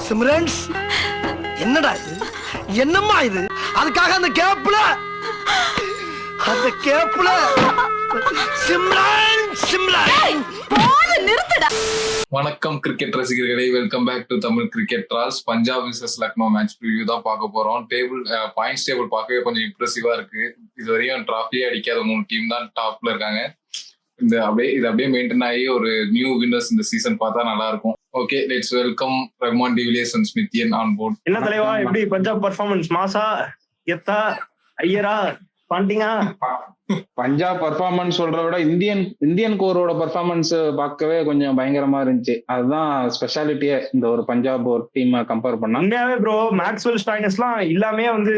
சிம்ரன்ஸ், என்னடா இது? என்னம்மா இது? அதுக்காக அந்த கேப்ல சிம்ரன் சிம்ரன் நிறுத்தடா. வணக்கம் கிரிக்கெட் ரசிகர்களே, welcome back to Tamil cricket trolls. Punjab versus Lucknow match preview தான் பார்க்க போறோம். பாயிண்ட்ஸ் டேபிள் பார்க்கவே கொஞ்சம் இம்ப்ரெசிவா இருக்கு. இது வரையும் டிராஃபியே அடிக்காத 3 டீம் தான் டாப்ல இருக்காங்க. இது அப்படியே மெயின்டைன் ஆகி ஒரு நியூ வின்னர்ஸ் இந்த சீசன் பார்த்தா நல்லா இருக்கும். Okay, let's welcome Rahman de Villiers and Smithian on board. என்ன தலைவா, எப்படி பஞ்சாப் பர்ஃபார்மன்ஸ்? மாசா, எத்தா, ஐயரா, பாண்டிங்கா? பஞ்சாப் பர்ஃபார்மன்ஸ் சொல்றத விட இந்தியன் கோரோட பர்ஃபார்மன்ஸ் பார்க்கவே கொஞ்சம் பயங்கரமா இருந்துச்சு. அதுதான் ஸ்பெஷாலிட்டியே இந்த ஒரு பஞ்சாப் ஒரு டீம் கம்பேர் பண்ணா. உண்மையாவே ப்ரோ, மேக்ஸ்வெல் ஸ்டாய்னஸ் எல்லாம் இல்லாமே வந்து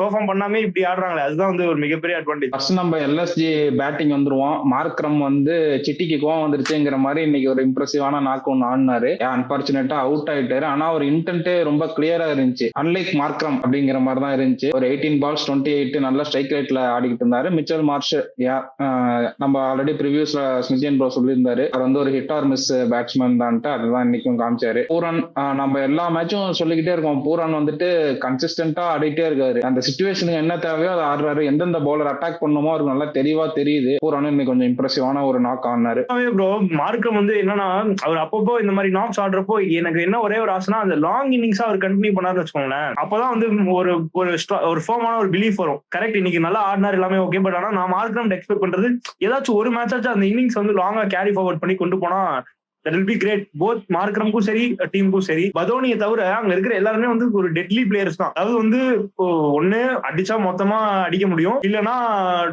பெர்ஃபார்ம் பண்ணாமே இப்படி ஆடுறாங்களே, அதுதான் வந்து ஒரு மிகப்பெரிய அட்வான்டேஜ். ஃபர்ஸ்ட் நம்ம எல்எஸ்ஜி பேட்டிங் வந்துருவோம். மார்க்ரம் வந்து சிட்டிக்கு கோவம் வந்துருச்சுங்கிற மாதிரி இன்னைக்கு ஒரு இம்ப்ரெசிவான நாக் ஒன்று ஆடினாரு. அன்பார்ச்சுனேட்டா அவுட் ஆயிட்டாரு. ஆனா ஒரு இன்டென்ட்டே ரொம்ப கிளியரா இருந்துச்சு. அன்லைக் மார்க்ரம் அப்படிங்கிற மாதிரி தான் இருந்துச்சு. ஒரு 18 balls 28 நல்ல ஸ்ட்ரைக் ரேட்ல ஆடிக்கிட்டு இருந்தாரு. மிச்சல் மார்ஷ் நம்ம ஆல்ரெடி ப்ரிவியூஸ்ல ஸ்மித்தியன் ப்ரோ சொல்லியிருந்தாரு, அவர் வந்து ஒரு ஹிட் ஆர் மிஸ் பேட்ஸ்மேன் தான்ட்டு. அதுதான் இன்னைக்கும் காமிச்சாரு. பூரன் நம்ம எல்லா மேட்சும் சொல்லிக்கிட்டே இருக்கோம், பூரன் வந்துட்டு கன்சிஸ்டன்டா ஆடிட்டே இருக்காரு. அந்த சிச்சுவேஷனுக்கு என்ன தேவையோ அதை ஆடுறாரு. எந்தெந்த பவுலர் அட்டாக் பண்ணுமோ அவருக்கு நல்லா தெளிவா தெரியுது. பூரன் இன்னைக்கு கொஞ்சம் இம்ப்ரெசிவான ஒரு நாக் ஆனாரு. ப்ரோ, மார்க்ரம் வந்து என்னன்னா, அவர் அப்பப்போ இந்த மாதிரி நாக்ஸ் ஆடுறப்போ எனக்கு என்ன ஒரே ஒரு ஆசைனா, அந்த லாங் இன்னிங்ஸா அவர் கண்டினியூ பண்ணாருன்னு வச்சுக்கோங்களேன். அப்பதான் வந்து ஒரு ஃபார்மான ஒரு பிலீஃப் வரும். கரெக்ட், இன்னைக்கு நல்லா ஆடினார், எல்லாமே ஓகே. பட் ஆனா நான் மார்க்ரம் எக்ஸ்பெக்ட் பண்றது ஏதாச்சும் ஒரு மேட்ச் ஆச்சு அந்த இன்னிங்ஸ் வந்து லாங்கா கேரி ஃபார்வர்ட் பண்ணி கொண்டு போனா that will be great. Both மார்க்ரம்க்கும் சரி டீமுக்கும் சரி. பதோனியை தவிர அங்க இருக்கிற எல்லாருமே வந்து ஒரு டெட்லி பிளேயர்ஸ் தான். அதாவது வந்து ஒண்ணு அடிச்சா மொத்தமா அடிக்க முடியும், இல்லைன்னா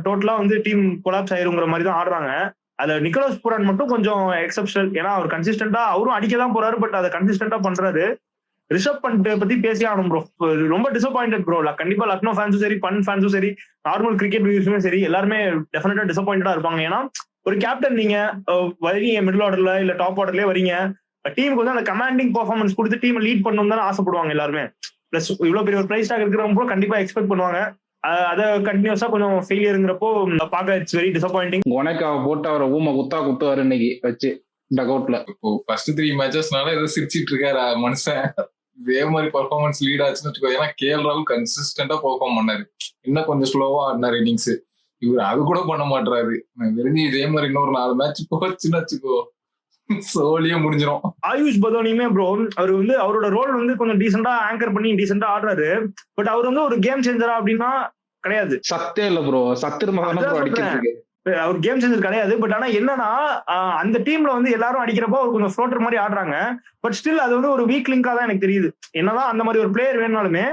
டோட்டலா வந்து டீம் கொலாப்ஸ் ஆயிருங்கிற மாதிரி தான் ஆடுறாங்க. அதுல நிக்கோலஸ் பூரான் மட்டும் கொஞ்சம் எக்ஸப்ஷனல். ஏன்னா அவர் கன்சிஸ்டன்டா அவரும் அடிக்கதான் போறாரு, பட் அதை கன்சிஸ்டன்டா பண்றாரு. ரிஷப் பண்ட் பத்தி பேசி ஆகணும் ப்ரோ. ரொம்ப டிசப்பாயிண்டட் ப்ரோ. கண்டிப்பா லக்னோ ஃபேன்ஸும் சரி, பண்ட் ஃபேன்ஸும் சரி, நார்மல் கிரிக்கெட் வியூஸுமே சரி, எல்லாருமே டெஃபினட்டா டிசப்பாயிண்டடா இருப்பாங்க. ஏன்னா ஒரு கேப்டன் நீங்க வரீங்க, மிடில் ஆர்டர்ல இல்ல டாப் ஆர்டர்லயே வரீங்க, டீமுக்கு வந்து அந்த கமாண்டிங் பெர்ஃபார்மன்ஸ் கொடுத்து டீம் லீட் பண்ணணும் தானே ஆசைப்படுவாங்க எல்லாருமே. பிளஸ் இவ்வளவு பெரிய ஒரு பிரைஸ் டாக் இருக்கிறவங்க கண்டிப்பா எக்ஸ்பெக்ட் பண்ணுவாங்க. அதை கண்டினியூஸா கொஞ்சம் ஃபெயிலியருங்கிறப்போ பார்க்க இட்ஸ் வெரி டிசப்பாயிண்டிங். உனக்கு போட்டு அவரை ஊமை குத்துவாரு இன்னைக்கு வச்சு டக் அவுட்ல. இப்போ ஃபர்ஸ்ட் 3 மேட்சஸ்னால ஏதோ சிரிச்சிட்டு இருக்காரு மனுஷன். இதே மாதிரி பர்ஃபார்மன்ஸ் லீட் ஆச்சுன்னு வச்சுக்கோ. ஏன்னா கேஎல் ராகுல் கன்சிஸ்டன்டா பெர்ஃபார்ம் பண்ணாரு. இன்னும் கொஞ்சம் ஸ்லோவா ஆடினார் இன்னிங்ஸ். இவர் அது கூட பண்ண மாட்டாரு. தெரிஞ்சு இதே மாதிரி இன்னொரு 4 மேட்ச் போச்சுன்னு வச்சுக்கோ, சோழியே முடிஞ்சிடும். ஆயுஷ் பதோனியுமே ப்ரோ, அவர் வந்து அவரோட ரோல் வந்து கொஞ்சம் டீசெண்டா ஆங்கர் பண்ணி டீசெண்டா ஆடுறாரு. பட் அவர் வந்து ஒரு கேம் சேஞ்சரா அப்படின்னா கிடையாது. சத்தே இல்ல ப்ரோ, சத்து அவர் கேம் சேஞ்சர் கிடையாது. பட் ஆனா என்னன்னா, அந்த டீம்ல வந்து எல்லாரும் அடிக்கிறப்போ அவர் கொஞ்சம் ஃப்ளோட்டர் மாதிரி ஆடுறாங்க. பட் ஸ்டில் அது வந்து ஒரு வீக் லிங்கா தான் எனக்கு தெரியுது. என்னதான் அந்த மாதிரி ஒரு பிளேயர் வேணும்னாலுமே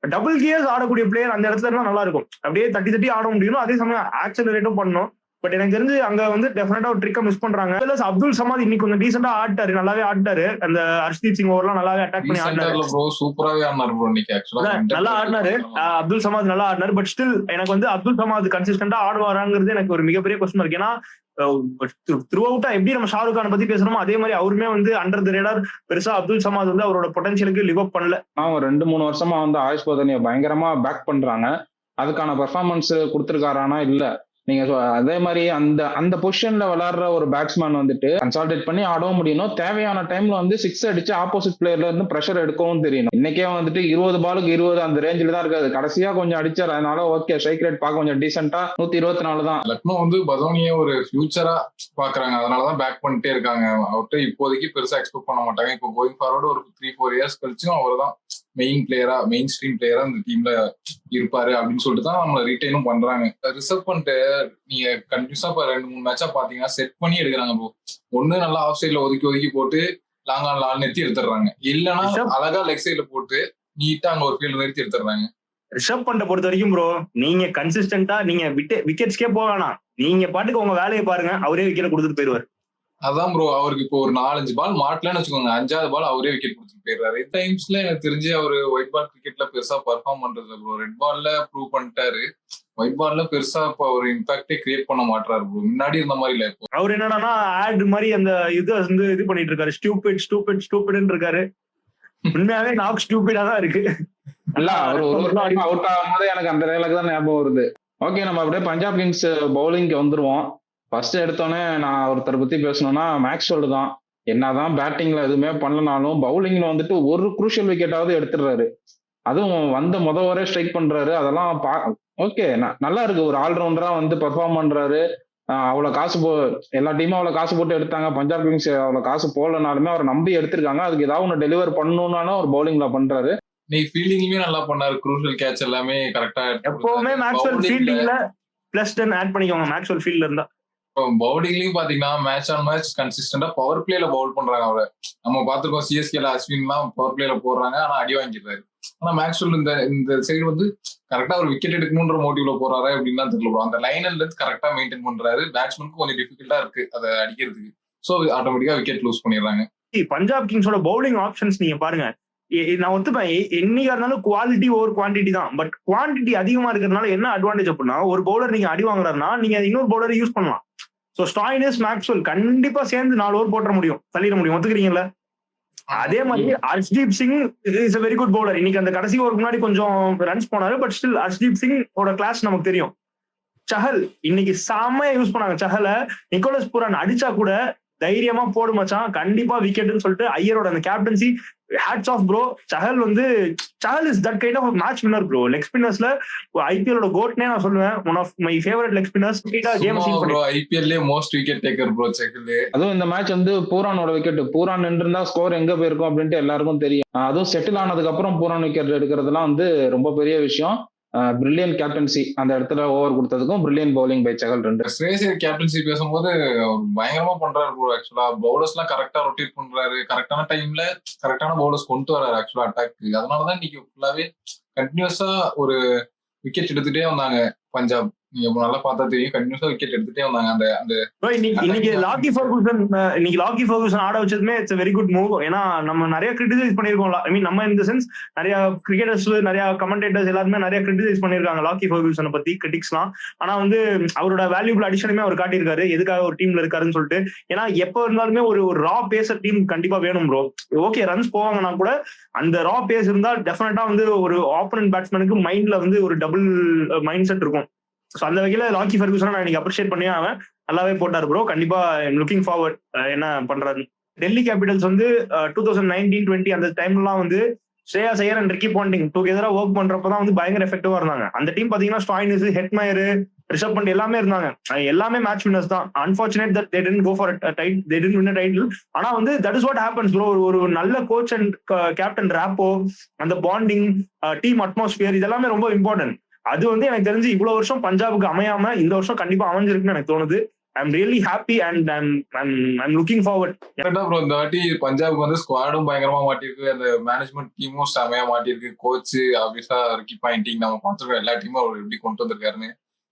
டபுள் கியர்ஸ் ஆடக்கூடிய பிளேயர் அந்த இடத்துல இருந்தா நல்லா இருக்கும். அப்படியே தட்டி தட்டி ஆட முடியும், அதே சமயம் ஆக்சலரேட்டும் பண்ணணும். பட் எனக்கு தெரிஞ்சு அங்க வந்து டெஃபினட்டா ஒரு ட்ரிக்கை மிஸ் பண்றாங்க. அப்துல் சமாத் இன்னைக்கு கொஞ்சம் டீசெண்டா ஆட்டாரு, நல்லாவே ஆட்டாரு. அந்த ஹர்ஷ்தீப் சிங் ஓவர்லாம் நல்லாவே அட்டாக் பண்ணி ஆடினாரு. சூப்பராவே ஆடினாரு ப்ரோ இன்னைக்கு. ஆக்சுவலா நல்லா ஆடினாரு அப்துல் சமாத், நல்லா ஆடினாரு. பட் ஸ்டில் எனக்கு வந்து அப்துல் சமாத் கன்சிஸ்டன்டா ஆடுவாராங்கிறது எனக்கு ஒரு மிகப்பெரிய கொஸ்டின் இருக்கு. ஏன்னா த்ரூ அவுட்டா எப்படி நம்ம ஷாருக் கான் பத்தி பேசுறோமோ அதே மாதிரி அவருமே வந்து அண்டர் தி ரேடார் பெருசா அப்துல் சமாத் வந்து அவரோட பொட்டன்ஷியலுக்கு லிவ் அப் பண்ணல. 2-3 வருஷமா வந்து ஆயுஷ் பதோனியை பயங்கரமா பேக் பண்றாங்க. அதுக்கான பெர்ஃபார்மன்ஸ் கொடுத்துருக்காரானா இல்ல. நீங்க அதே மாதிரி அந்த பொசிஷன்ல விளையாடுற ஒரு பேட்ஸ்மேன் வந்துட்டு கன்சால்டேட் பண்ணி ஆடவும் முடியணும். தேவையான டைம்ல வந்து 6 அடிச்சு ஆப்போசிட் பிளேயர்ல இருந்து பிரஷர் எடுக்கவும் தெரியணும். இன்னைக்கே வந்துட்டு 20 பாலுக்கு 20 அந்த ரேஞ்சில தான் இருக்காது. கடைசியா கொஞ்சம் அடிச்சார், அதனால ஓகே ஸ்ட்ரைக் ரேட் பார்க்க கொஞ்சம் டீசென்டா 124 தான். லக்னோ வந்து பதோனியே ஒரு ஃபியூச்சரா பாக்குறாங்க, அதனாலதான் பேக் பண்ணிட்டே இருக்காங்க. அவர்கிட்ட இப்போதைக்கு பெருசா எக்ஸ்பெக்ட் பண்ண மாட்டாங்க. இப்போ கோயிங் ஃபார்வர்டு ஒரு 3-4 இயர்ஸ் கழிச்சும் அவர் தான் மெயின் ஸ்ட்ரீம் பிளேயரா இந்த டீம்ல இருப்பாரு அப்படின்னு சொல்லிட்டு தான் நம்மள ரீட்டைனும் பண்றாங்க. ரிசர்வ் பண்ணிட்டு நீங்க கண்டினியூஸா 2-3 மேட்சா பாத்தீங்கன்னா செட் பண்ணி எடுக்கிறாங்க ப்ரோ. ஒண்ணு நல்லா ஆஃப் சைட்ல ஒதுக்கி போட்டு லாங் ஆன் லால் நிறுத்தி எடுத்துடுறாங்க, இல்லைன்னா அழகா லெக் சைட்ல போட்டு நீட்டா அங்க ஒரு ஃபீல்டு நிறுத்தி எடுத்துடுறாங்க. ரிஷப் பண்ட பொறுத்த வரைக்கும் ப்ரோ, நீங்க கன்சிஸ்டன்டா நீங்க விக்கெட்ஸ்க்கே போகலாம், நீங்க பாட்டுக்கு உங்க வேலையை பாருங்க, அவரே விக்கெட் கொடுத்துட்டு போயிடுவார். அதான் ப்ரோ, அவருக்கு இப்போ ஒரு 4-5 பால் மாட்டலன்னு வச்சுக்கோங்க, 5வது பால் அவரே விக்கெட் கொடுத்துட்டு போயிடுறாரு. டைம்ஸ்ல எனக்கு தெரிஞ்சு அவரு ஒயிட் பால் கிரிக்கெட்ல பெருசா பெர்ஃபார்ம் பண்றது ப்ரோ. ரெட் பால்ல ப்ரூவ் பண்ணிட்டாரு, ஒயிட் பால்ல பெருசா இப்போ ஒரு இம்பாக்டே கிரியேட் பண்ண மாட்டாரு ப்ரோ. முன்னாடி இருந்த மாதிரி இல்ல. இப்போ அவர் என்னன்னா ஆட் மாதிரி அந்த இது பண்ணிட்டு இருக்காரு, ஸ்டூபிட்னு இருக்காரு. உண்மையாவே நாக் ஸ்டூபிடா தான் இருக்கு. அவுட் ஆகும்போது எனக்கு அந்த ரேலுக்கு தான் ஞாபகம் வருது. ஓகே, நம்ம அப்படியே பஞ்சாப் கிங்ஸ் பவுலிங்க்கு வந்துருவோம். ஃபர்ஸ்ட் எடுத்தோன்னே நான் ஒருத்தரை பத்தி பேசணும்னா மேக்ஸ்வெல் தான். என்னதான் பேட்டிங்ல எதுவுமே பண்ணலனாலும் பவுலிங்ல வந்துட்டு ஒரு குரூஷியல் விக்கெட்டாவது எடுத்துடுறாரு. அதுவும் வந்த ஓவரே ஸ்ட்ரைக் பண்றாரு. அதெல்லாம் ஓகே, நல்லா இருக்கு. ஒரு ஆல்ரவுண்டரா வந்து பெர்ஃபார்ம் பண்றாரு. அவ்வளவு காசு எல்லா டீமும் அவ்வளவு காசு போட்டு எடுத்தாங்க. பஞ்சாப் கிங்ஸ் அவ்வளவு காசு போடலனாலுமே அவரை நம்பி எடுத்திருக்காங்க. அதுக்கு ஏதாவது ஒன்று டெலிவர் பண்ணணும்னாலும் அவர் பவுலிங்ல பண்றாரு. நீ ஃபீல்டிங்குமே நல்லா பண்ணாரு. குரூஷியல் கேட்ச் எல்லாமே கரெக்டா எப்பவுமே மேக்ஸ்வெல் ஃபீல்டிங்ல +10 ஆட் பண்ணிக்கோங்க மேக்ஸ்வெல் ஃபீல்ட்ல இருந்தா. பவுலிங்லயும் பாத்தீங்கன்னா மேட்ச் ஆன் மேட்ச் கன்சிஸ்டன்டா பவர் பிளேல பவுல் பண்றாங்க. அவரை நம்ம பாத்துருக்கோம். சிஎஸ்கேல அஸ்வின்லாம் பவர் பிளேல போடுறாங்க, ஆனா அடி வாங்கிடுறாரு. ஆனா மேக்ஸ்வெல் இந்த சைடு வந்து கரெக்டா ஒரு விக்கெட் எடுக்கணும்ன்ற மோட்டிவ்ல போறாரு அப்படின்னா தெரியல. அந்த லைன்ல இருந்து கரெக்டா மெயின்டைன் பண்றாரு. பேட்ஸ்மேனுக்கு கொஞ்சம் டிஃபிகல்ட்டா இருக்கு அதை அடிக்கிறதுக்கு. சோ ஆட்டோமேட்டிக்கா விக்கெட் லூஸ் பண்ணிடுறாங்க. பஞ்சாப் கிங்ஸோட பவுலிங் ஆப்ஷன்ஸ் நீங்க பாருங்க. நான் ஒத்துப்பேன், என்னைக்கா இருந்தாலும் குவாலிட்டி ஓவர் குவான்டிட்டி தான். பட் குவான்டிட்டி அதிகமா இருக்கிறதுனால என்ன அட்வான்டேஜ் அப்படின்னா, ஒரு பவுலர் நீங்க அடி வாங்குறாருன்னா நீங்க இன்னொரு பவுலரை யூஸ் பண்ணலாம். சோ ஸ்டாயினிஸ், மேக்ஸ்வெல் கண்டிப்பா சேர்ந்து 4 ஓவர் போட்டுற முடியும், தள்ளிட முடியும். ஒத்துக்கிறீங்களா? அதே மாதிரி Harshdeep Singh is a very good bowler. இன்னைக்கு அந்த கடைசி ஓவருக்கு முன்னாடி கொஞ்சம் ரன்ஸ் போனாரு, பட் ஸ்டில் ஹர்ஷ்தீப் சிங் ஓட கிளாஸ் நமக்கு தெரியும். சஹல் இன்னைக்கு செம்மையா யூஸ் பண்ணாங்க. சஹலை நிக்கோலஸ் பூரான் அடிச்சா கூட தைரியமா போடு மச்சான், கண்டிப்பா விக்கெட்னு சொல்லிட்டு ஐயரோட அந்த captaincy hats off bro. Chahal is that kind of match winner bro. Leg ஸ்பின்னர்ஸ்ல ஐபிஎல் கோட்னே நான் சொல்லுவேன். One of my favourite leg spinners. ஐபிஎல்லே most wicket taker bro Chahal. அதுவும் இந்த மேட்ச் வந்து பூரானோட விக்கெட். பூரான் நின்றுருந்தா ஸ்கோர் எங்க போயிருக்கும் அப்படின்ட்டு எல்லாருக்கும் தெரியும். அதுவும் செட்டில் ஆனதுக்கு அப்புறம் பூரான் விக்கெட் எடுக்கிறதுலாம் வந்து ரொம்ப பெரிய விஷயம். பிரில்லியன் கேப்டன்சி அந்த இடத்துல ஓவர் கொடுத்ததுக்கும் brilliant bowling by Chahal. Shreyas captaincy பேசும்போது பயங்கரமா பண்றாரு ப்ரோ. ஆக்சுவலா பவுலர்ஸ் எல்லாம் கரெக்டா ரொட்டேட் பண்றாரு. கரெக்டான டைம்ல கரெக்டான பவுலர்ஸ் கொண்டு வராரு ஆக்சுவலா அட்டாக்கு. அதனாலதான் இன்னைக்கு ஃபுல்லாவே கண்டினியூஸா ஒரு விக்கெட் எடுத்துட்டே வந்தாங்க பஞ்சாப். நீங்க நல்லா பார்த்தா தெரியும், கண்டினியூஸா விக்கெட் எடுத்துட்டே வந்தாங்க. அந்த இன்னைக்கு லாக்கி ஃபெர்குசன் ஆட வச்சதுமே it's a very good move. ஏன்னா நம்ம நிறைய கிரிட்டிசைஸ் பண்ணிருக்கோம். ஐ மீன் நம்ம இந்த சென்ஸ் நிறைய கிரிக்கெட்டர்ஸ், நிறைய கமெண்டேட்டர்ஸ் எல்லாருமே நிறைய கிரிட்டிசைஸ் பண்ணிருக்காங்க லாக்கி ஃபெர்குசனை பத்தி, கிரிட்டிக்ஸ்லாம். ஆனா வந்து அவரோட வேல்யூபிள் அடிஷனுமே அவர் காட்டியிருக்காரு, எதுக்காக ஒரு டீம்ல இருக்காருன்னு சொல்லிட்டு. ஏன்னா எப்ப இருந்தாலுமே ஒரு ரா பேசர் டீம் கண்டிப்பா வேணும் ப்ரோ. ஓகே ரன்ஸ் போவாங்கன்னா கூட அந்த ரா பேஸ் இருந்தா டெஃபினட்டா வந்து ஒரு ஆப்போனன்ட் பேட்ஸ்மேனுக்கு மைண்ட்ல வந்து ஒரு டபுள் மைண்ட் செட் இருக்கும். ஸோ அந்த வகையில லாக்கி ஃபெர்குசனை நான் இன்னைக்கு அப்ரிஷியேட் பண்ணி அவன் நல்லாவே போட்டார் ப்ரோ. கண்டிப்பா லுக்கிங் ஃபார்வர்ட் என்ன பண்றாரு. டெல்லி கேபிட்டல்ஸ் வந்து 2019-20 அந்த டைம்லாம் வந்து Shreyas Iyer and Ricky Ponting டுகெதரா ஒர்க் பண்றப்பதான் வந்து பயங்கர எஃபெக்டிவா இருந்தாங்க. அந்த டீம் பாத்தீங்கன்னா ஸ்டாயினிஸ், ஹெட்மயர், ரிஷப் பண்ட் எல்லாமே இருந்தாங்க. எல்லாமே மேட்ச் வின்னர்ஸ் தான். Unfortunate that they didn't go for a title, they didn't win a title. ஆனா வந்து that is what happens bro. ஒரு நல்ல கோச் அண்ட் கேப்டன் ராப்போ, அந்த பாண்டிங், டீம் அட்மாஸ்பியர் இதெல்லாமே ரொம்ப இம்பார்ட்டன்ட். அது வந்து எனக்கு தெரிஞ்சு இவ்வளவு வருஷம் பஞ்சாபுக்கு அமையாம இந்த வருஷம் கண்டிப்பா அமைஞ்சிருக்குன்னு எனக்கு தோணுது. I'm really happy and I'm looking forward. இந்த வாட்டி பஞ்சாபுக்கு வந்து ஸ்குவாடும் பயங்கரமா மாட்டிருக்கு, அந்த மேனேஜ்மெண்ட் டீமும் செமையா மாட்டிருக்கு. கோச் ஆப்வியஸா ரிக்கி பாயிண்டிங் நம்ம பார்த்துருக்கோம், எல்லா டீமும் அவர் எப்படி கொண்டு வந்திருக்காருன்னு.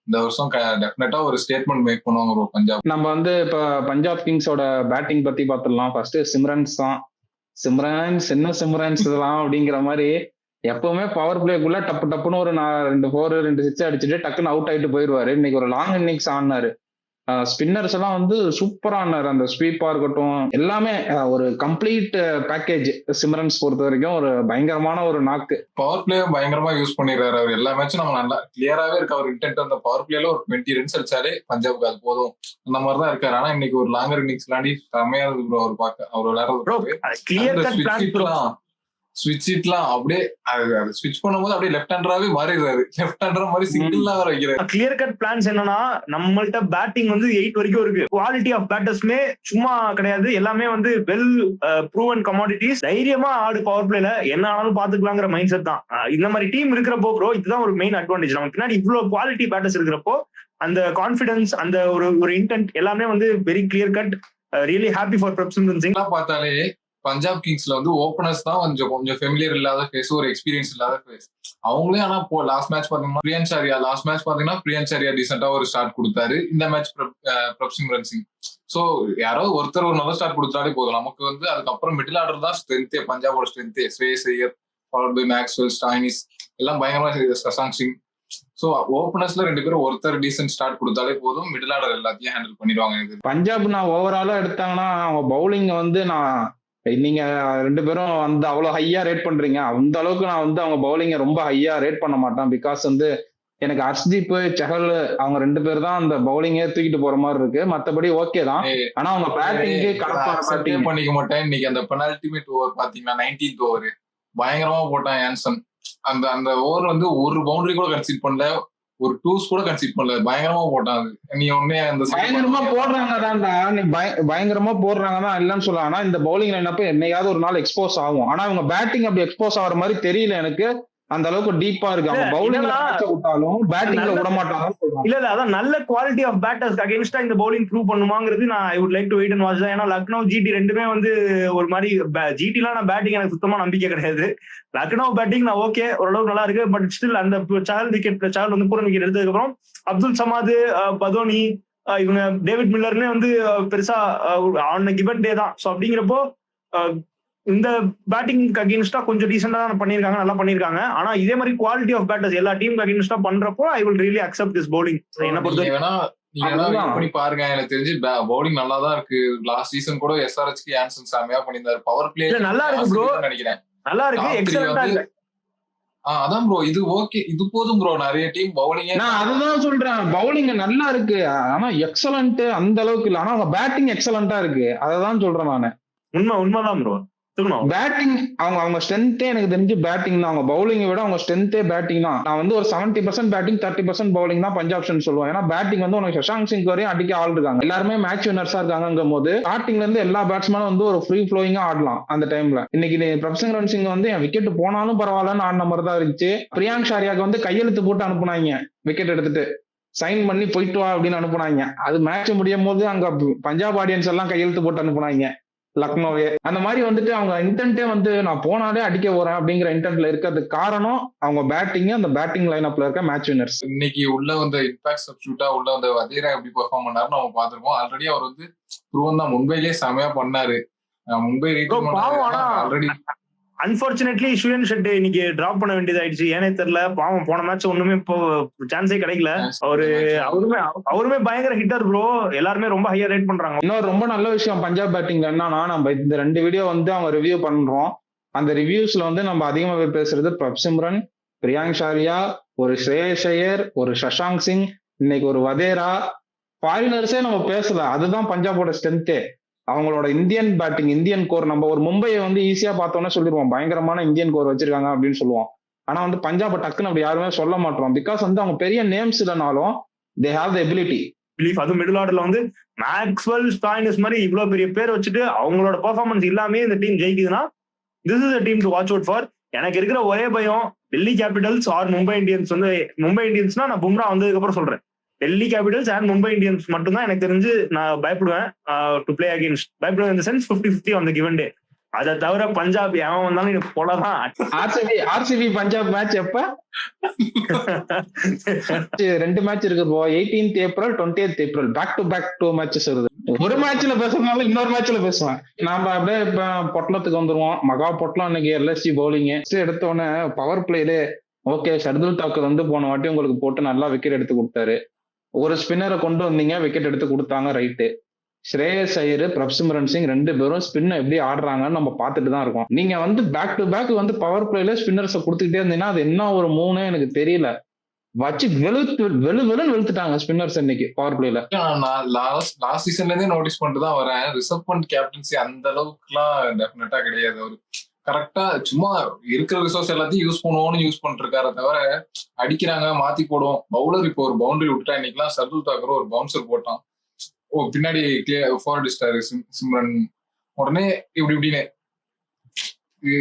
இந்த வருஷம் டெஃபினட்டா ஒரு ஸ்டேட்மெண்ட் மேக் பண்ணுவாங்க பஞ்சாப். நம்ம வந்து இப்ப பஞ்சாப் கிங்ஸோட பேட்டிங் பத்தி பார்த்துடலாம். ஃபர்ஸ்ட் சிம்ரன்ஸ் தான். சிம்ரன்ஸ் இதெல்லாம் அப்படிங்கிற மாதிரி எப்பவுமே பவர் பிளேக்குள்ள டப்புன்னு ஒரு 2 4 2 6 அடிச்சுட்டு டக்குன்னு அவுட் ஆயிட்டு போயிடுவாரு. இன்னைக்கு ஒரு லாங் இன்னிங்ஸ் ஆனாரு. ஸ்பின்னர்ஸ் எல்லாம் வந்து சூப்பரா ஆனாரு. அந்த ஸ்வீப்பா இருக்கட்டும் எல்லாமே ஒரு கம்ப்ளீட் பேக்கேஜ். சிம்ரன்ஸ் பொறுத்த வரைக்கும் ஒரு பயங்கரமான ஒரு நாக்கு. பவர் பிளே பயங்கரமா யூஸ் பண்ணிடுறாரு அவர். எல்லா மேட்சும் நம்ம நல்லா கிளியராவே இருக்கு அவர் இன்டென்ட். அந்த பவர் பிளேல ஒரு 20 ரன்ஸ் அடிச்சாலே பஞ்சாபுக்கு அது போதும், அந்த மாதிரிதான் இருக்காரு. ஆனா இன்னைக்கு ஒரு லாங்கர் இன்னிங்ஸ் விளையாடி செமையா இருக்கு ப்ரோ அவர் பார்க்க. அவர் விளையாடுறது ஸ்விட்ச் இட்லாம் அப்படியே ஸ்விட்ச் பண்ணும்போது அப்படியே லெஃப்ட் ஹேண்டராவே மாறிடுறாரு. லெஃப்ட் ஹேண்டரா மாதிரி சிங்கிள் வர வைக்கிறாரு. கிளியர் கட் பிளான்ஸ் என்னன்னா, நம்மள்ட்ட பேட்டிங் வந்து 8 வரைக்கும் இருக்கு. குவாலிட்டி ஆஃப் பேட்டர்ஸ்மே சும்மா கிடையாது, எல்லாமே வந்து வெல் ப்ரூவன் கமாடிட்டிஸ். தைரியமா ஆடு பவர் பிளேல என்ன ஆனாலும் பாத்துக்கலாங்கிற மைண்ட் செட் தான். இந்த மாதிரி டீம் இருக்கிறப்போ ப்ரோ இதுதான் ஒரு மெயின் அட்வான்டேஜ். நமக்கு பின்னாடி இவ்வளவு குவாலிட்டி பேட்டர்ஸ் இருக்கிறப்போ அந்த கான்பிடன்ஸ், அந்த ஒரு இன்டென்ட் எல்லாமே வந்து very clear cut. Really happy for Prabhsimran Singh. பார்த்தாலே பஞ்சாப் கிங்ஸ்ல வந்து ஓப்பனர்ஸ் தான் கொஞ்சம் ஃபெமிலியர் இல்லாத ஃபேஸ், ஒரு எக்ஸ்பீரியன்ஸ் இல்லாத ஃபேஸ் அவங்களே. ஆனா லாஸ்ட் மேட்ச் பாத்தீங்கன்னா பிரியன் சாரியா டீசெண்டா ஒரு ஸ்டார்ட் கொடுத்தாரு. இந்த மேட்ச் பிரப்சிம்ரன் சிங். சோ யாராவது ஒருத்தர் ஒரு நல்ல ஸ்டார்ட் கொடுத்தாலே போதும். நமக்கு வந்து அதுக்கப்புறம் மிடில் ஆர்டர் தான் ஸ்ட்ரென்த்தே, பஞ்சாபோட ஸ்ட்ரென்த்தே. Shreyas Iyer followed by Maxwell, Stoinis எல்லாம் பயங்கரமா, சசாங்க் சிங். சோ ஓப்பனர்ஸ்ல 2 பேரும் ஒருத்தர் டீசென்ட் ஸ்டார்ட் கொடுத்தாலே போதும், மிடில் ஆர்டர் எல்லாத்தையும் ஹேண்டில் பண்ணிடுவாங்க. பஞ்சாப் நான் ஓவராலா எடுத்தாங்கன்னா அவங்க பவுலிங் வந்து நீங்க 2 பேரும் வந்து அவ்வளவு ஹையா ரேட் பண்றீங்க. அந்த அளவுக்கு நான் வந்து அவங்க பவுலிங்கை ரொம்ப ஹையா ரேட் பண்ண மாட்டேன். பிகாஸ் வந்து எனக்கு ஹர்ஷ்தீப், செஹல் அவங்க 2 பேர் தான் அந்த பவுலிங்கே தூக்கிட்டு போற மாதிரி இருக்கு. மத்தபடி ஓகே தான். ஆனா அவங்க பேட்டிங்கு கடப்பார பேட்டிங் பண்ணிக்க மாட்டேன். இன்னைக்கு அந்த பெனால்டிமேட் ஓவர் பாத்தீங்கன்னா 19th ஓவர் பயங்கரமா போட்டான் யான்சன். அந்த அந்த ஓவர் வந்து ஒரு பவுண்டரி கூட கன்சீட் பண்ணல, ஒரு டூஸ் கூட கன்சீட் பண்ணல, பயங்கரமா போட்டான். அது நீ ஒன்னே அந்த பயங்கரமா போடுறாங்க தான்டா, நீ பயங்கரமா போடுறாங்க தான் இல்லன்னு சொல்லலாம். ஆனா இந்த பவுலிங் லைனப் என்னையாவது ஒரு நாள் எக்ஸ்போஸ் ஆகும். ஆனா அவங்க பேட்டிங் அப்படி எக்ஸ்போஸ் ஆகிற மாதிரி தெரியல எனக்கு. அந்த அளவுக்கு டீப்பா இருக்கு. அவங்க பவுலிங்ல விட்டாலும் பேட்டிங்ல விட மாட்டாங்க. இல்ல அதான் நல்ல குவாலிட்டி ஆஃப் பேட்டர்ஸ் அகைன்ஸ்டா இந்த பவுலிங் ப்ரூவ் பண்ணுமாங்கிறது நான் I would like to wait and watch தான். ஏன்னா லக்னோ ஜிடி ரெண்டுமே வந்து ஒரு மாதிரி ஜிடிலாம் நான் பேட்டிங் எனக்கு சுத்தமா நம்பிக்கை கிடையாது. லக்னோ பேட்டிங் நான் ஓகே ஓரளவுக்கு நல்லா இருக்கு. பட் ஸ்டில் அந்த சாகல் வந்து பூரன் விக்கெட் எடுத்ததுக்கு அப்புறம் அப்துல் சமாத், பதோனி, இவங்க டேவிட் மில்லர்னே வந்து பெருசா ஆன் கிவன் டே தான். ஸோ அப்படிங்கிறப்போ இந்த பேட்டிங் அகேன்ஸ்டா கொஞ்சம் டீசெண்டா தான் பண்ணிருக்காங்க, நல்லா பண்ணிருக்காங்க. ஆனா இதே மாதிரி குவாலிட்டி ஆஃப் பேட்டர்ஸ் எல்லா டீம் அகேன்ஸ்டா பண்றப்போ I will really accept this bowling. என்ன பொறுத்த பாருங்க, எனக்கு தெரிஞ்சு பவுலிங் நல்லா தான் இருக்கு. லாஸ்ட் சீசன் கூட எஸ்ஆர்ஹெச்க்கு யான்சன் சாமியா பண்ணியிருந்தாரு. பவர் பிளே நல்லா இருக்கு ப்ரோ, நினைக்கிறேன் நல்லா இருக்கு, எக்ஸலென்ட்டா இருக்கு. அதான் ப்ரோ, இது ஓகே, இது போதும் ப்ரோ. நிறைய டீம் பவுலிங் நான் அதுதான் சொல்றேன், பவுலிங் நல்லா இருக்கு ஆனா எக்ஸலன்ட் அந்த அளவுக்கு இல்ல. ஆனா அவங்க பேட்டிங் எக்ஸலன்ட்டா இருக்கு, அததான் சொல்றேன் நானு. உண்மைதான் ப்ரோ. பேட்டிங் அவங்க ஸ்ட்ரென்த்தே எனக்கு தெரிஞ்சு பேட்டிங் தான். அவங்க பவுலிங்கை விட அவங்க ஸ்ட்ரென்த்தே பேட்டிங் தான். நான் வந்து ஒரு 70% பேட்டிங் 30% பவுலிங் தான் பஞ்சாப் சொல்லுவேன். ஏன்னா பேட்டிங் வந்து உனக்கு சஷாங்க் சிங் வரையும் அடிக்க ஆள் இருக்காங்க, எல்லாருமே மேட்ச் வின்னர்ஸா இருக்காங்கும் போது ஸ்டார்டிங்ல இருந்து எல்லா பேட்ஸ்மேனும் வந்து ஒரு ஃப்ரீ ஃப்ளோயிங்கா ஆடலாம் அந்த டைம்ல. இன்னைக்கு பிரப்சிம்ரன் சிங் வந்து என் விக்கெட் போனாலும் பரவாயில்லன்னு ஆடின மாதிரி தான் இருந்துச்சு. பிரியாங்க் ஷாரியாக்கு வந்து கையெழுத்து போட்டு அனுப்புனாங்க, விக்கெட் எடுத்துட்டு சைன் பண்ணி போயிட்டு வா அப்படின்னு அனுப்புனாங்க. அது மேட்ச் முடியும் போது அங்க பஞ்சாப் ஆடியன்ஸ் எல்லாம் கையெழுத்து போட்டு அனுப்புனாங்க லக்னோவே. அந்த மாதிரி வந்துட்டு அவங்க இன்டென்ட்டே வந்து நான் போனாலே அடிக்க போறேன் அப்படிங்கிற இன்டென்ட்ல இருக்கிறதுக்கு காரணம் அவங்க பேட்டிங், அந்த பேட்டிங் லைனப்ல இருக்க மேட்ச் வின்னர்ஸ். இன்னைக்கு உள்ள வந்து இம்பாக்ட் சப்ஸ்டியூட்டா உள்ள வந்து வதீரா எப்படி பெர்ஃபார்ம் பண்ணாருன்னு நம்ம பாத்துருக்கோம். ஆல்ரெடி அவர் வந்து ப்ரூவன் தான், மும்பைலேயே செமையா பண்ணாரு. மும்பை ஆல்ரெடி அன்பார்ச்சுனேட்லி ஷுயன் ஷெட்டி இன்னைக்கு டிராப் பண்ண வேண்டியதாயிடுச்சு. ஏனே தெரியல, பாவம் போன மேட்ச் ஒண்ணுமே இப்போ சான்ஸே கிடைக்கல. அவருமே பயங்கர ஹிட்டர் ப்ரோ, எல்லாருமே ரொம்ப ஹையா ரேட் பண்றாங்க. இன்னொரு ரொம்ப நல்ல விஷயம் பஞ்சாப் பேட்டிங்ல என்னன்னா, நம்ம இந்த 2 வீடியோ வந்து அவங்க ரிவ்யூ பண்றோம். அந்த ரிவ்யூஸ்ல வந்து நம்ம அதிகமாக பேசுறது பிரப்சிம்ரன், பிரியாங்க் ஷாரியா, ஒரு ஸ்ரேயஸ் ஐயர், ஒரு சஷாங்க் சிங், இன்னைக்கு ஒரு வதேரா. ஃபாரினர்ஸே நம்ம பேசல, அதுதான் பஞ்சாபோட ஸ்ட்ரென்த்தே. அவங்களோட இந்தியன் பேட்டிங், இந்தியன் கோர். நம்ம ஒரு மும்பையை வந்து ஈஸியா பார்த்தோன்னே சொல்லிடுவோம் பயங்கரமான இந்தியன் கோர் வச்சிருக்காங்க அப்படின்னு சொல்லுவோம். ஆனா வந்து பஞ்சாப் டக்குன்னு அப்படி யாருமே சொல்ல மாட்டோம். பிகாஸ் வந்து அவங்க பெரிய நேம்ஸ் இல்லைனாலும் தே ஹேவ் த எபிலிட்டி. அதுவும் மிடில் ஆர்டர்ல வந்து மேக்ஸ்வெல், ஸ்டாயினிஸ் மாதிரி இவ்வளவு பெரிய பேர் வச்சுட்டு அவங்களோட பெர்ஃபார்மன்ஸ் இல்லாமே இந்த டீம் ஜெயிக்குதுன்னா this is a team to watch out for. எனக்கு இருக்கிற ஒரே பயம் Delhi Capitals or Mumbai Indians. வந்து மும்பை இந்தியன்ஸ்னா நான் பும்ரா வந்ததுக்கு அப்புறம் சொல்றேன், Delhi Capitals and Mumbai Indians மட்டும்தான் எனக்கு தெரிஞ்சு நான் பயப்படுவேன் டு பிளே அகேன்ஸ்ட். பயப்படுவேன் இந்த சென்ஸ் 50-50 ஆன் தி கிவன் டே. அதை தவிர பஞ்சாப் எவன் வந்தாலும் எனக்கு போலதான். ஆர்சிபி பஞ்சாப் மேட்ச் எப்ப? 2 மேட்ச் இருக்கு போ, 18th April 20th April, back to back 2 matches வருது. ஒரு மேட்ச்ல பேசுறதுனால இன்னொரு மேட்ச்ல பேசுவேன். நாம அப்படியே இப்ப பொட்டலத்துக்கு வந்துருவோம். மகா பொட்டலம் இன்னைக்கு எல்எஸ்சி பவுலிங் எடுத்த உடனே பவர் பிளேல ஓகே. ஷர்துல் தாக்கூர் வந்து போன வாட்டி உங்களுக்கு போட்டு நல்லா விக்கெட் எடுத்து கொடுத்தாரு. ஒரு ஸ்பின்னரை கொண்டு வந்தீங்க, விக்கெட் எடுத்து கொடுத்தாங்க, ரைட்டு. ஸ்ரேயஸ் ஐயர், பிரப்சிம்ரன் சிங் 2 பேரும் ஸ்பின்னை எப்படி ஆடுறாங்கன்னு நம்ம பார்த்துட்டு தான் இருக்கோம். நீங்க வந்து பேக் டு பேக் வந்து பவர் பிளேல ஸ்பின்னர்ஸை கொடுத்துக்கிட்டே இருந்தீங்கன்னா அது என்ன ஒரு 3 எனக்கு தெரியல. வச்சு வெளுத்துட்டாங்க ஸ்பின்னர்ஸ் இன்னைக்கு பவர் பிளேல. நான் லாஸ்ட் சீசன்ல இருந்தே நோட்டீஸ் பண்ணிட்டு தான் வரேன். ரிசர்வ் பண்ண கேப்டன்சி அந்த அளவுக்குலாம் டெஃபினட்டா கிடையாது. அவரு கரெக்டா சும்மா இருக்கிற ரிசோர்ஸ் எல்லாத்தையும் யூஸ் பண்ணுவோம்னு யூஸ் பண்ணிட்டு இருக்காரு தவிர அடிக்கிறாங்க மாத்தி போடுவோம். பவுலர் இப்போ ஒரு பவுண்டரி விட்டுட்டா, இன்னைக்குலாம் ஷர்துல் தாக்கூர் ஒரு பவுன்சர் போட்டான், பின்னாடி ஃபோர் அடிச்சிட்டாரு சிம்ரன், உடனே இப்படின்னு.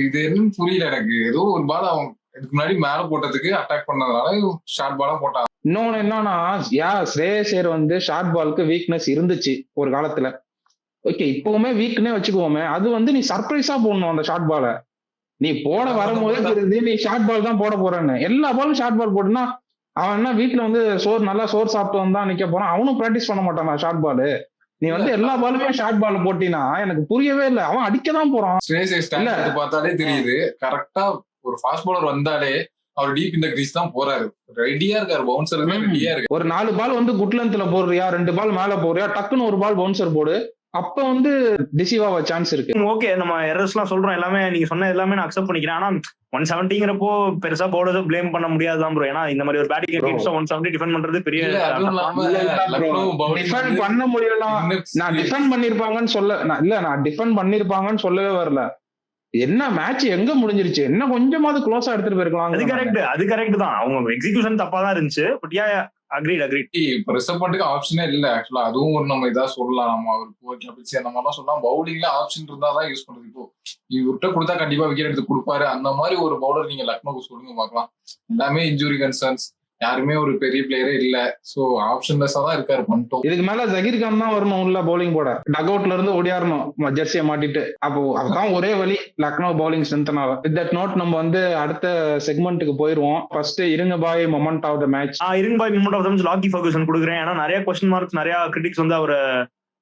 இது என்னன்னு புரியல எனக்கு. ஏதோ ஒரு பால் அவன் இதுக்கு முன்னாடி மேல போட்டதுக்கு அட்டாக் பண்ணதுனால ஷார்ட் பாலா போட்டான். இன்னொன்னு என்னன்னா, ஸ்ரேயஸ் ஐயர் வந்து ஷார்ட் பாலுக்கு வீக்னஸ் இருந்துச்சு ஒரு காலத்துல. ஓகே, இப்பவுமே வீக்னே வச்சுக்குவோமே. அது வந்து நீ சர்ப்ரைஸா போடணும் அந்த ஷார்ட் பாலை. நீ போட வரும்போதே தெரியுது நீ ஷார்ட் பால் தான் போட போறேன்னு. எல்லா பாலும் ஷார்ட் பால் போட்டுனா அவன் என்ன வீட்டுல வந்து நல்லா சோறு சாப்பிட்டு வந்தா நிக்க போறான், அவனும் பிராக்டிஸ் பண்ண மாட்டான் ஷார்ட் பால். நீ வந்து எல்லா பாலுமே ஷார்ட் பால் போட்டினா எனக்கு புரியவே இல்லை. அவன் அடிக்கதான் போறான். பார்த்தாலே தெரியுது கரெக்டா. ஒரு ஃபாஸ்ட் பாலர் வந்தாலே அவர் டீப் இந்த கிரீஸ் தான் போறாரு, ரெடியா இருக்காரு, பவுன்சர் ரெடியா இருக்கு. ஒரு 4 பால் வந்து குட் லென்த்ல போடுறியா, 2 பால் மேல போடுறியா, டக்குன்னு ஒரு பால் பவுன்சர் போடு, அப்ப வந்து டிசிவாவ சான்ஸ் இருக்கு. ஓகே, நம்ம எரர்ஸ்லாம் சொல்றோம், எல்லாமே நீங்க சொன்ன எல்லாமே நான் அக்செப்ட் பண்ணிக்கிறேன். ஆனா 170ங்கிறப்போ பெருசா பவுலர்ஸை ப்ளேம் பண்ண முடியாதுதான் ப்ரோ. ஏன்னா இந்த மாதிரி ஒரு பேட்டிங் Bro. டீம்ஸ் 170 டிஃபெண்ட் பண்றது பெரிய இல்ல, அதுவும் இல்லாம லக்னோ bowling டிஃபெண்ட் வந்து பண்ண முடியலாம். இன்னும் நான் டிஃபெண்ட் பண்ணிருப்பாங்கன்னு சொல்ல நான் டிஃபெண்ட் பண்ணிருப்பாங்கன்னு சொல்லவே வரல. என்ன மேட்ச் எங்க முடிஞ்சிருச்சு, என்ன கொஞ்சமாவது க்ளோஸா எடுத்துட்டு போயிருக்கலாம். அது கரெக்ட் தான். அவங்க எக்ஸிகியூஷன் தப்பா தான் இருந்துச்சு. But yeah agreed. இப்ப ரிசர்வ் பண்ணுறதுக்கு ஆப்ஷனே இல்ல ஆக்சுவலா. அதுவும் ஒரு நம்ம இதா சொல்லலாம். நம்ம அவர் கேபிள்ஸ் அந்த மாதிரிலாம் சொல்லலாம். பவுலிங்ல ஆப்ஷன் இருந்தா தான் யூஸ் பண்றது. இப்போ இவர்கிட்ட கொடுத்தா கண்டிப்பா விக்கெட் எடுத்து கொடுப்பாரு. அந்த மாதிரி ஒரு பவுலர் நீங்க லக்னோக்கு சொல்லுங்க பார்க்கலாம். எல்லாமே இன்ஜுரி கன்சர்ன்ஸ், யாருமே ஒரு பெரிய பிளேயரே இல்ல. சோ ஆப்ஷன்லெஸ்ஸா தான் இருக்காரு பண்ணிட்டோம். இதுக்கு மேல ஜகீர் கான் தான் வரணும் உள்ள பவுலிங் போட. டக் அவுட்ல இருந்து ஓடியாரணும் ஜெர்சியை மாட்டிட்டு. அப்போ அதுதான் ஒரே வழி லக்னோ பவுலிங் ஸ்ட்ரென்த் ஆகும். வித் தட் நோட் நம்ம வந்து அடுத்த செக்மெண்ட்டுக்கு போயிருவோம். ஃபர்ஸ்ட் இருங்க பாய் மொமெண்ட் ஆஃப் த மேட்ச். இருங்க பாய் moment of the match Lockie Ferguson கொடுக்குறேன். ஏன்னா நிறைய கொஸ்டின் மார்க்ஸ், நிறைய கிரிட்டிக்ஸ் வந்து அவர்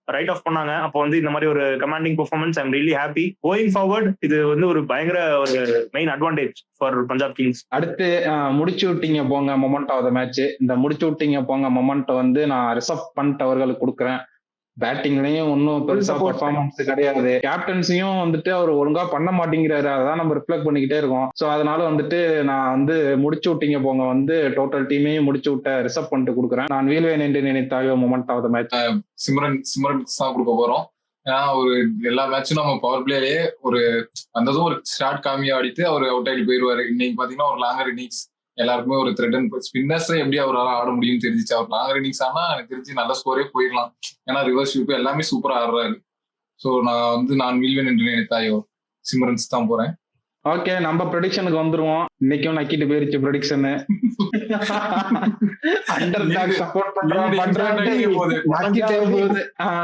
ரைட் ஆஃப் பண்ணாங்க. அப்போ வந்து இந்த மாதிரி ஒரு commanding performance, I am really happy. Going forward இது வந்து ஒரு பயங்கர ஒரு main advantage for Punjab Kings. அடுத்து முடிச்சு விட்டீங்க போங்க மொமெண்ட் ஆஃப் த மேட்ச். இந்த முடிச்சு விட்டீங்க போங்க மொமெண்ட் வந்து நான் ரிசர்வ் பண்ணிட்டு அவர்களுக்கு கொடுக்குறேன். பேட்டிங்லயும் ஒன்னும் பெருசா பெர்ஃபார்மன்ஸ் கிடையாது. கேப்டன்சியும் வந்துட்டு அவர் ஒழுங்கா பண்ண மாட்டேங்கிறாரு. அதான் நம்ம ரிஃப்ளெக்ட் பண்ணிக்கிட்டே இருக்கோம். சோ அதனால வந்துட்டு நான் வந்து முடிச்சு விட்டீங்க போங்க வந்து டோட்டல் டீமையும் முடிச்சு விட்ட ரிசர்வ் பண்ணிட்டு கொடுக்குறேன். நான் வீழ்வேன் என்று நினைத்தாயோ moment of the match Simran தான் கொடுக்க போறோம். ஏன்னா ஒரு எல்லா மேட்சும் நம்ம பவர் பிளேலயே ஒரு வந்ததும் ஒரு ஷார்ட் காமியா ஆடிட்டு அவர் அவுட் ஆகிட்டு போயிருவாரு. இன்னைக்கு பாத்தீங்கன்னா ஒரு லாங்கர் இன்னிங்ஸ், எல்லாருக்குமே ஒரு த்ரெட் அண்ட் ஸ்பின்னர்ஸ் எப்படி அவரால் ஆட முடியும்னு தெரிஞ்சிச்சு. அவர் லாங்கர் இன்னிங்ஸ் ஆனா எனக்கு தெரிஞ்சு நல்ல ஸ்கோரே போயிடலாம். ஏன்னா ரிவர்ஸ் ஸ்வீப் எல்லாமே சூப்பரா ஆடுறாரு. ஸோ நான் வீழ்வேன் என்று நினைத்தாயோ சிம்ரன்ஸ் தான் போறேன். ஓகே, நம்ம ப்ரெடிக்ஷனுக்கு வந்துருவோம். இன்னைக்கும் நக்கிட்டு போயிருச்சு ப்ரெடிக்ஷன்.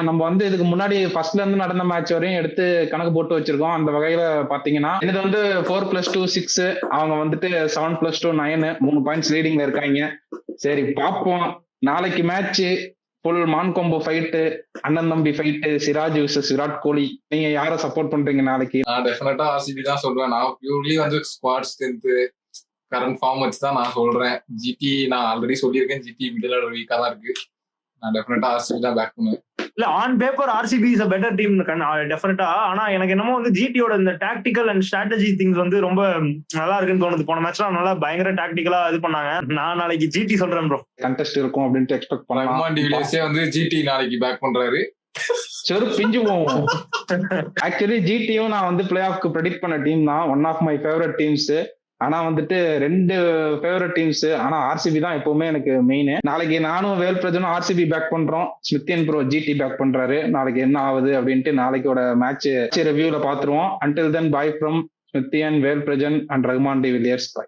நம்ம வந்து இதுக்கு முன்னாடி ஃபர்ஸ்ட்ல இருந்து நடந்த மேட்ச் வரையும் எடுத்து கணக்கு போட்டு வச்சிருக்கோம். அந்த வகையில பாத்தீங்கன்னா இது வந்து 4+2 6, அவங்க வந்துட்டு 7+2 9, 3 பாயிண்ட்ஸ் லீடிங்ல இருக்காங்க. சரி பாப்போம். நாளைக்கு மேட்ச் ஃபுல் மான்கொம்போ ஃபைட்டு, அண்ணன் தம்பி ஃபைட்டு, சிராஜ் விசஸ் விராட் கோலி. நீங்க யாரை சப்போர்ட் பண்றீங்க நாளைக்கு? நான் டெஃபினட்டா ஆர்சிபி தான் சொல்றேன். நான் பியூர்லி வந்து ஸ்குவாட் ஸ்ட்ரென்த், கரண்ட் ஃபார்ம் வச்சு தான் நான் சொல்றேன். ஜிடி நான் ஆல்ரெடி சொல்லியிருக்கேன், ஜிடி மிடில் ஆர்டர் வீக்கா தான் இருக்கு. நான் டெஃபினட்டா ஆர்சிபி தான் பேக் பண்ணுவேன். இல்ல, on paper RCB is a better team டெஃபினட்டா. ஆனா எனக்கு என்னமோ வந்து ஜிடியோட இந்த டாக்டிக்கல் அண்ட் ஸ்ட்ராட்டஜி திங்ஸ் வந்து ரொம்ப நல்லா இருக்குன்னு தோணுது. போன மேட்ச்லாம் நல்லா பயங்கர டாக்டிக்கலா இது பண்ணாங்க. நான் நாளைக்கு ஜிடி சொல்றேன் ப்ரோ. கண்டெஸ்ட் இருக்கும் அப்படின்ட்டு எக்ஸ்பெக்ட் பண்ணலாம். ரஹ்மான் டிவிலியர்ஸே வந்து ஜிடி நாளைக்கு பேக் பண்றாரு. சரி பிஞ்சு போவோம். ஆக்சுவலி ஜிடியும் நான் வந்து பிளே ஆஃப்க்கு ப்ரெடிக்ட் பண்ண டீம் தான், one of my favourite teams. ஆனா வந்துட்டு 2 ஃபேவரட் டீம்ஸ். ஆனா ஆர்சிபி தான் எப்பவுமே எனக்கு மெயின். நாளைக்கு நானும் வேல்பிரஜனும் ஆர்சிபி பேக் பண்றோம். ஸ்மித்தியன் ப்ரோ ஜிடி பேக் பண்றாரு. நாளைக்கு என்ன ஆகுது அப்படின்ட்டு நாளைக்கோட மேட்ச் ரிவ்யூல பாத்துருவோம். Until then bye from Smithian, Velprajan and Rahman de Villiers. By.